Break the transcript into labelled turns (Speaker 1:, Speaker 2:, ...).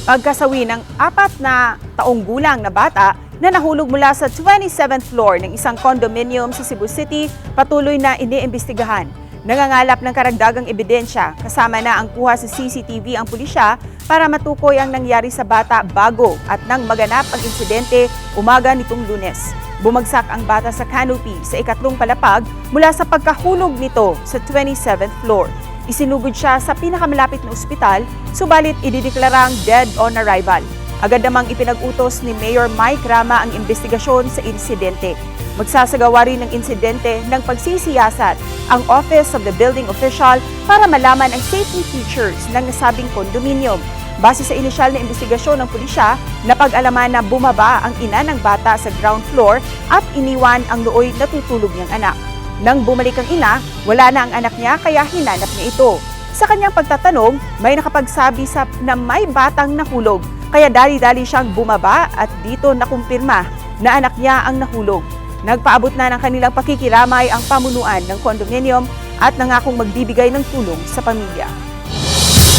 Speaker 1: Pagkasawi ng 4 na taong gulang na bata na nahulog mula sa 27th floor ng isang condominium sa Cebu City, patuloy na iniimbestigahan. Nangangalap ng karagdagang ebidensya, kasama na ang kuha sa CCTV ang pulisya para matukoy ang nangyari sa bata bago at nang maganap ang insidente umaga nitong Lunes. Bumagsak ang bata sa canopy sa ikatlong palapag mula sa pagkahulog nito sa 27th floor. Isinugod siya sa pinakamalapit na ospital, subalit idideklarang dead on arrival. Agad namang ipinag-utos ni Mayor Mike Rama ang investigasyon sa insidente. Magsasagawa rin ng insidente ng pagsisiyasat ang Office of the Building Official para malaman ang safety features ng nasabing kondominium. Base sa inisyal na investigasyon ng pulisya, napag-alaman na bumaba ang ina ng bata sa ground floor at iniwan ang nooy natutulog niyang anak. Nang bumalik ang ina, wala na ang anak niya kaya hinanap niya ito. Sa kanyang pagtatanong, may nakapagsabi na may batang nahulog, kaya dali-dali siyang bumaba at dito nakumpirma na anak niya ang nahulog. Nagpaabot na ng kanilang pakikiramay ang pamunuan ng condominium at nangakong magbibigay ng tulong sa pamilya.